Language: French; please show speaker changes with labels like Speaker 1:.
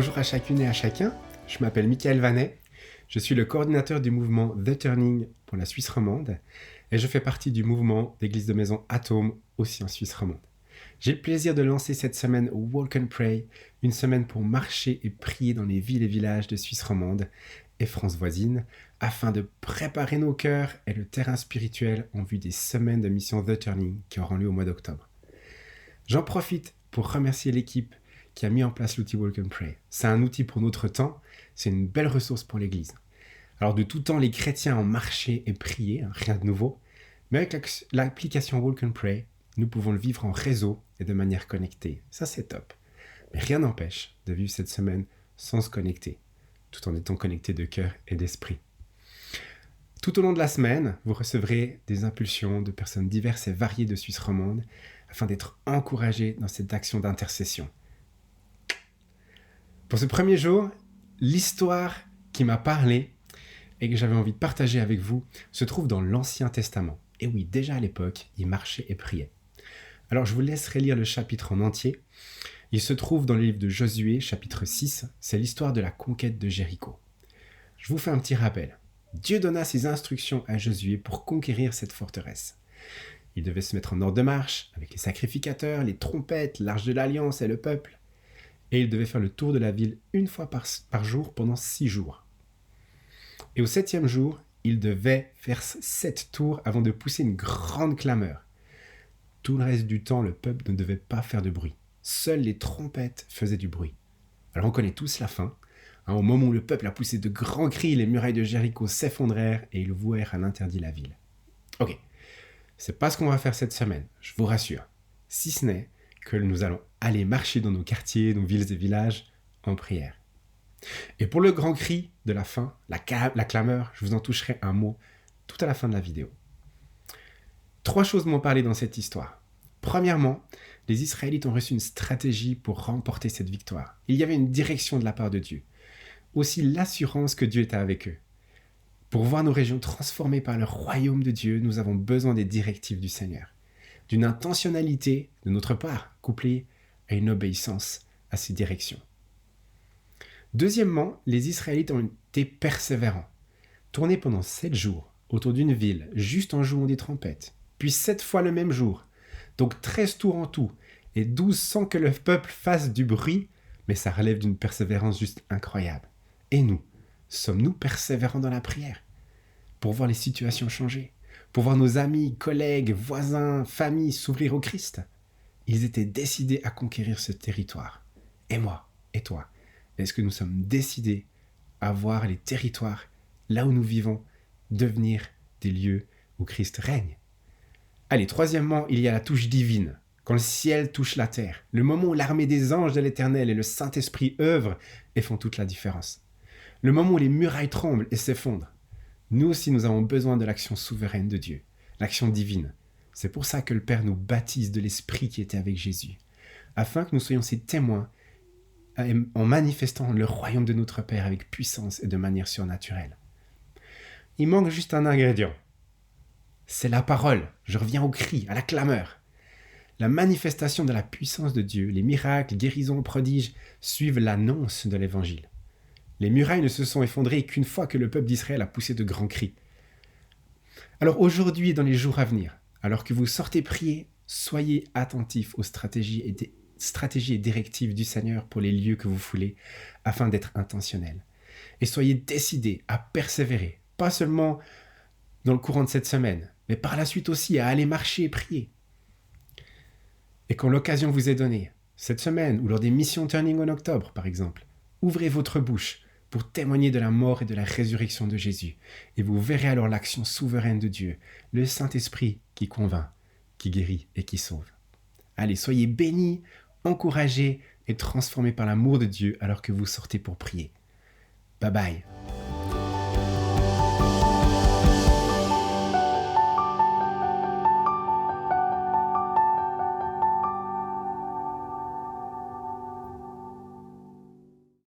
Speaker 1: Bonjour à chacune et à chacun, je m'appelle Michael Vanet, je suis le coordinateur du mouvement The Turning pour la Suisse romande et je fais partie du mouvement d'église de maison Atome aussi en Suisse romande. J'ai le plaisir de lancer cette semaine Walk and Pray, une semaine pour marcher et prier dans les villes et villages de Suisse romande et France voisine, afin de préparer nos cœurs et le terrain spirituel en vue des semaines de mission The Turning qui auront lieu au mois d'octobre. J'en profite pour remercier l'équipe qui a mis en place l'outil Walk and Pray. C'est un outil pour notre temps, c'est une belle ressource pour l'Église. Alors de tout temps, les chrétiens ont marché et prié, rien de nouveau, mais avec l'application Walk and Pray, nous pouvons le vivre en réseau et de manière connectée. Ça, c'est top. Mais rien n'empêche de vivre cette semaine sans se connecter, tout en étant connecté de cœur et d'esprit. Tout au long de la semaine, vous recevrez des impulsions de personnes diverses et variées de Suisse romande afin d'être encouragés dans cette action d'intercession. Pour ce premier jour, l'histoire qui m'a parlé et que j'avais envie de partager avec vous se trouve dans l'Ancien Testament. Et oui, déjà à l'époque, il marchait et priait. Alors je vous laisserai lire le chapitre en entier. Il se trouve dans le livre de Josué, chapitre 6. C'est l'histoire de la conquête de Jéricho. Je vous fais un petit rappel. Dieu donna ses instructions à Josué pour conquérir cette forteresse. Il devait se mettre en ordre de marche avec les sacrificateurs, les trompettes, l'arche de l'Alliance et le peuple. Et il devait faire le tour de la ville une fois par jour pendant 6 jours. Et au 7e jour, il devait faire 7 tours avant de pousser une grande clameur. Tout le reste du temps, le peuple ne devait pas faire de bruit. Seules les trompettes faisaient du bruit. Alors on connaît tous la fin. Au moment où le peuple a poussé de grands cris, les murailles de Jéricho s'effondrèrent et ils vouèrent à l'interdit la ville. Ok, c'est pas ce qu'on va faire cette semaine, je vous rassure. Si ce n'est que nous allons aller marcher dans nos quartiers, nos villes et villages en prière. Et pour le grand cri de la fin, la clameur, je vous en toucherai un mot tout à la fin de la vidéo. 3 choses m'ont parlé dans cette histoire. Premièrement, les Israélites ont reçu une stratégie pour remporter cette victoire. Il y avait une direction de la part de Dieu. Aussi l'assurance que Dieu était avec eux. Pour voir nos régions transformées par le royaume de Dieu, nous avons besoin des directives du Seigneur. D'une intentionnalité de notre part, couplée à une obéissance à ses directions. Deuxièmement, les Israélites ont été persévérants. Tournés pendant 7 jours autour d'une ville, juste en jouant des trompettes, puis 7 fois le même jour, donc 13 tours en tout, et 12 sans que le peuple fasse du bruit, mais ça relève d'une persévérance juste incroyable. Et nous, sommes-nous persévérants dans la prière pour voir les situations changer, pour voir nos amis, collègues, voisins, familles s'ouvrir au Christ? Ils étaient décidés à conquérir ce territoire. Et moi, et toi, est-ce que nous sommes décidés à voir les territoires, là où nous vivons, devenir des lieux où Christ règne? Allez, troisièmement, il y a la touche divine. Quand le ciel touche la terre, le moment où l'armée des anges de l'Éternel et le Saint-Esprit œuvrent et font toute la différence. Le moment où les murailles tremblent et s'effondrent. Nous aussi, nous avons besoin de l'action souveraine de Dieu, l'action divine. C'est pour ça que le Père nous baptise de l'Esprit qui était avec Jésus, afin que nous soyons ses témoins en manifestant le royaume de notre Père avec puissance et de manière surnaturelle. Il manque juste un ingrédient. C'est la parole. Je reviens au cri, à la clameur. La manifestation de la puissance de Dieu, les miracles, guérisons, prodiges, suivent l'annonce de l'Évangile. Les murailles ne se sont effondrées qu'une fois que le peuple d'Israël a poussé de grands cris. Alors aujourd'hui et dans les jours à venir, alors que vous sortez prier, soyez attentifs aux stratégies et directives du Seigneur pour les lieux que vous foulez, afin d'être intentionnels. Et soyez décidés à persévérer, pas seulement dans le courant de cette semaine, mais par la suite aussi à aller marcher et prier. Et quand l'occasion vous est donnée, cette semaine ou lors des missions Turning en octobre par exemple, ouvrez votre bouche pour témoigner de la mort et de la résurrection de Jésus. Et vous verrez alors l'action souveraine de Dieu, le Saint-Esprit qui convainc, qui guérit et qui sauve. Allez, soyez bénis, encouragés et transformés par l'amour de Dieu alors que vous sortez pour prier. Bye bye.